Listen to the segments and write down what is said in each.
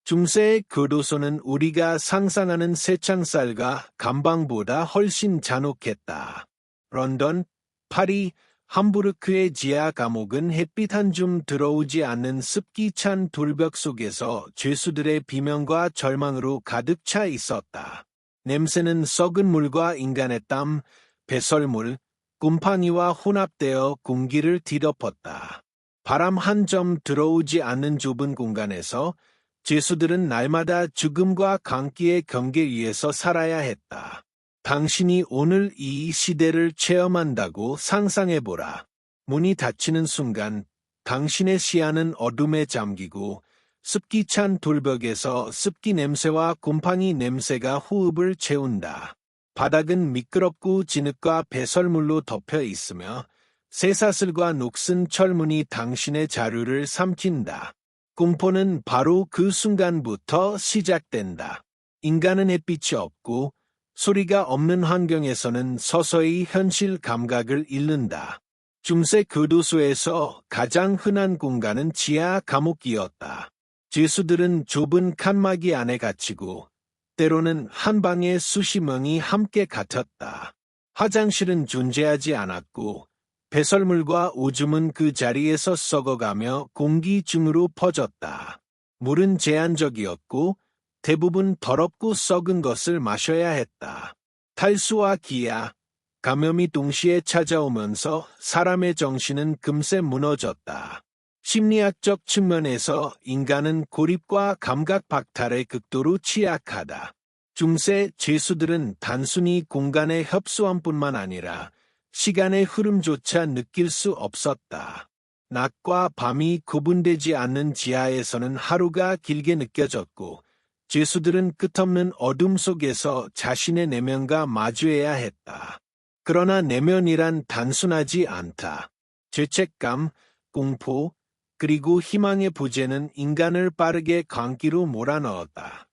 중세의 교도소는 우리가 상상하는 새창살과 감방보다 훨씬 잔혹했다. 런던, 파리, 함부르크의 지하 감옥은 햇빛 한 줌 들어오지 않는 습기 찬 돌벽 속에서 죄수들의 비명과 절망으로 가득 차 있었다. 냄새는 썩은 물과 인간의 땀, 배설물, 곰팡이와 혼합되어 공기를 뒤덮었다. 바람 한 점 들어오지 않는 좁은 공간에서 죄수들은 날마다 죽음과 강기의 경계 위에서 살아야 했다. 당신이 오늘 이 시대를 체험한다고 상상해보라. 문이 닫히는 순간 당신의 시야는 어둠에 잠기고 습기 찬 돌벽에서 습기 냄새와 곰팡이 냄새가 호흡을 채운다. 바닥은 미끄럽고 진흙과 배설물로 덮여 있으며 쇠사슬과 녹슨 철문이 당신의 자루를 삼킨다. 공포는 바로 그 순간부터 시작된다. 인간은 햇빛이 없고 소리가 없는 환경에서는 서서히 현실 감각을 잃는다. 중세 교도소에서 가장 흔한 공간은 지하 감옥이었다. 죄수들은 좁은 칸막이 안에 갇히고 때로는 한 방에 수십 명이 함께 갇혔다. 화장실은 존재하지 않았고 배설물과 오줌은 그 자리에서 썩어가며 공기 중으로 퍼졌다. 물은 제한적이었고 대부분 더럽고 썩은 것을 마셔야 했다. 탈수와 기아, 감염이 동시에 찾아오면서 사람의 정신은 금세 무너졌다. 심리학적 측면에서 인간은 고립과 감각 박탈에 극도로 취약하다. 중세 죄수들은 단순히 공간의 협소함뿐만 아니라 시간의 흐름조차 느낄 수 없었다. 낮과 밤이 구분되지 않는 지하에서는 하루가 길게 느껴졌고 죄수들은 끝없는 어둠 속에서 자신의 내면과 마주해야 했다. 그러나 내면이란 단순하지 않다. 죄책감, 공포, 그리고 희망의 부재는 인간을 빠르게 광기로 몰아넣었다.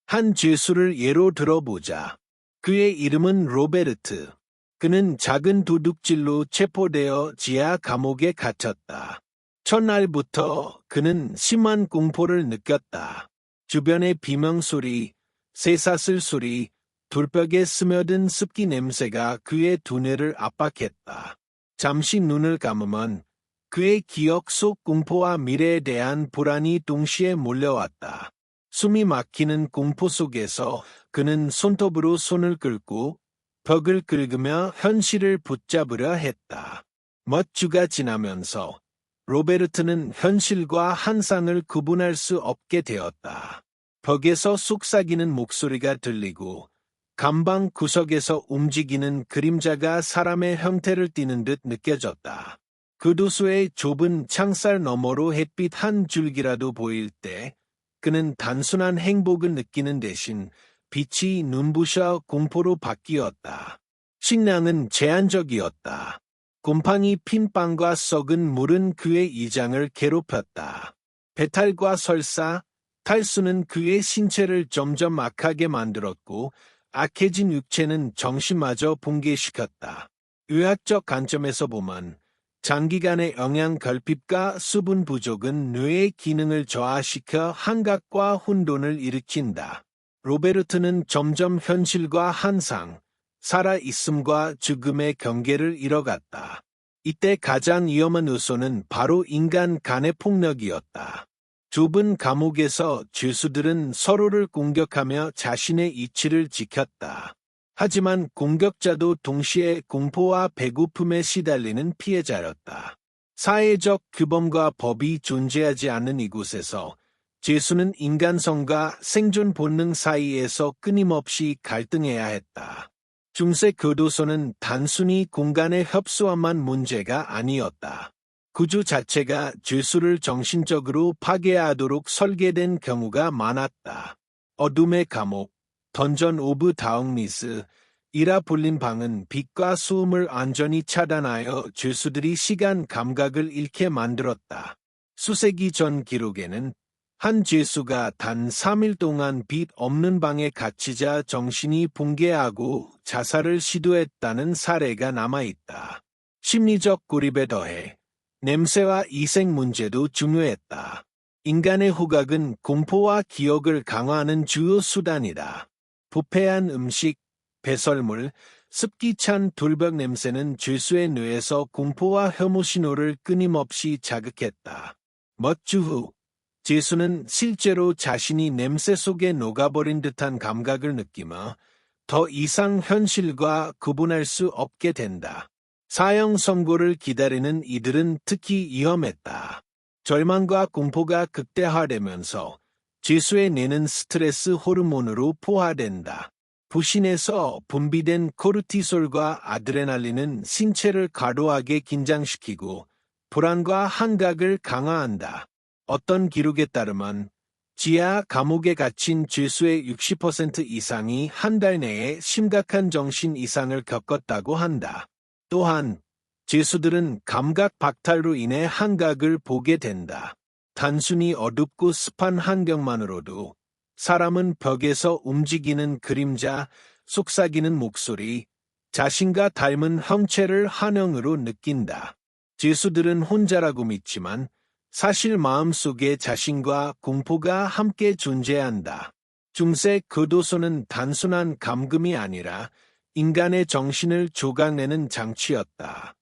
한 죄수를 예로 들어보자. 그의 이름은 로베르트. 그는 작은 도둑질로 체포되어 지하 감옥에 갇혔다. 첫날부터 그는 심한 공포를 느꼈다. 주변의 비명소리, 쇠사슬 소리, 돌벽에 스며든 습기 냄새가 그의 두뇌를 압박했다. 잠시 눈을 감으면 그의 기억 속 공포와 미래에 대한 불안이 동시에 몰려왔다. 숨이 막히는 공포 속에서 그는 손톱으로 손을 긁고 벽을 긁으며 현실을 붙잡으려 했다. 몇 주가 지나면서 로베르트는 현실과 환상을 구분할 수 없게 되었다. 벽에서 속삭이는 목소리가 들리고 감방 구석에서 움직이는 그림자가 사람의 형태를 띠는 듯 느껴졌다. 교도소의 좁은 창살 너머로 햇빛 한 줄기라도 보일 때 그는 단순한 행복을 느끼는 대신 빛이 눈부셔 공포로 바뀌었다. 식량은 제한적이었다. 곰팡이 핀 빵과 썩은 물은 그의 이장을 괴롭혔다. 배탈과 설사, 탈수는 그의 신체를 점점 악하게 만들었고 악해진 육체는 정신마저 붕괴시켰다. 의학적 관점에서 보면 장기간의 영양 결핍과 수분 부족은 뇌의 기능을 저하시켜 환각과 혼돈을 일으킨다. 로베르트는 점점 현실과 환상, 살아있음과 죽음의 경계를 잃어갔다. 이때 가장 위험한 요소는 바로 인간 간의 폭력이었다. 좁은 감옥에서 죄수들은 서로를 공격하며 자신의 이치를 지켰다. 하지만 공격자도 동시에 공포와 배고픔에 시달리는 피해자였다. 사회적 규범과 법이 존재하지 않는 이곳에서 죄수는 인간성과 생존 본능 사이에서 끊임없이 갈등해야 했다. 중세 교도소는 단순히 공간의 협소함만 문제가 아니었다. 구조 자체가 죄수를 정신적으로 파괴하도록 설계된 경우가 많았다. 어둠의 감옥, 던전 오브 다운리스, 이라 불린 방은 빛과 소음을 완전히 차단하여 죄수들이 시간 감각을 잃게 만들었다. 수세기 전 기록에는 한 죄수가 단 3일 동안 빛 없는 방에 갇히자 정신이 붕괴하고 자살을 시도했다는 사례가 남아있다. 심리적 고립에 더해 냄새와 이색 문제도 중요했다. 인간의 후각은 공포와 기억을 강화하는 주요 수단이다. 부패한 음식, 배설물, 습기 찬 돌벽 냄새는 죄수의 뇌에서 공포와 혐오 신호를 끊임없이 자극했다. 몇 주 후, 죄수는 실제로 자신이 냄새 속에 녹아버린 듯한 감각을 느끼며 더 이상 현실과 구분할 수 없게 된다. 사형 선고를 기다리는 이들은 특히 위험했다. 절망과 공포가 극대화되면서 죄수의 뇌는 스트레스 호르몬으로 포화된다. 부신에서 분비된 코르티솔과 아드레날린은 신체를 과도하게 긴장시키고 불안과 한각을 강화한다. 어떤 기록에 따르면 지하 감옥에 갇힌 죄수의 60% 이상이 한 달 내에 심각한 정신 이상을 겪었다고 한다. 또한 죄수들은 감각 박탈로 인해 한각을 보게 된다. 단순히 어둡고 습한 환경만으로도 사람은 벽에서 움직이는 그림자, 속삭이는 목소리, 자신과 닮은 형체를 환영으로 느낀다. 죄수들은 혼자라고 믿지만 사실 마음속에 자신과 공포가 함께 존재한다. 중세 교도소는 단순한 감금이 아니라 인간의 정신을 조각내는 장치였다.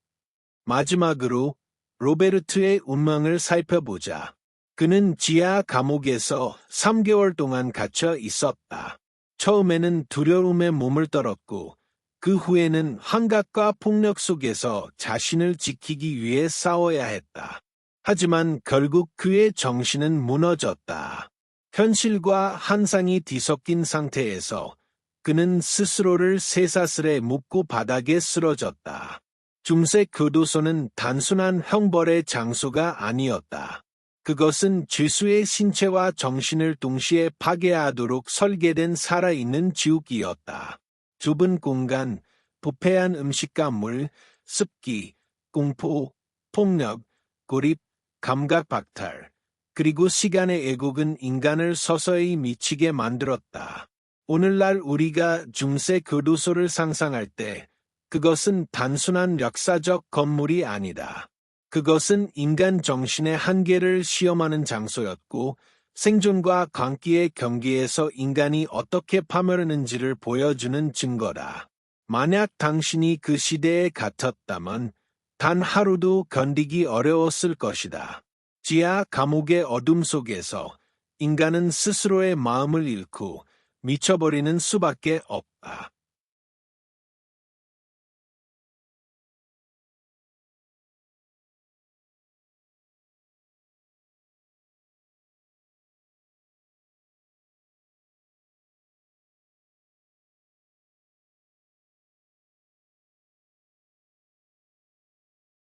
마지막으로 로베르트의 운명을 살펴보자. 그는 지하 감옥에서 3개월 동안 갇혀 있었다. 처음에는 두려움에 몸을 떨었고 그 후에는 환각과 폭력 속에서 자신을 지키기 위해 싸워야 했다. 하지만 결국 그의 정신은 무너졌다. 현실과 환상이 뒤섞인 상태에서 그는 스스로를 쇠사슬에 묶고 바닥에 쓰러졌다. 중세 교도소는 단순한 형벌의 장소가 아니었다. 그것은 죄수의 신체와 정신을 동시에 파괴하도록 설계된 살아있는 지옥이었다. 좁은 공간, 부패한 음식과 물, 습기, 공포, 폭력, 고립, 감각 박탈, 그리고 시간의 애곡은 인간을 서서히 미치게 만들었다. 오늘날 우리가 중세 교도소를 상상할 때 그것은 단순한 역사적 건물이 아니다. 그것은 인간 정신의 한계를 시험하는 장소였고 생존과 광기의 경계에서 인간이 어떻게 파멸하는지를 보여주는 증거다. 만약 당신이 그 시대에 갇혔다면 단 하루도 견디기 어려웠을 것이다. 지하 감옥의 어둠 속에서 인간은 스스로의 마음을 잃고 미쳐버리는 수밖에 없다.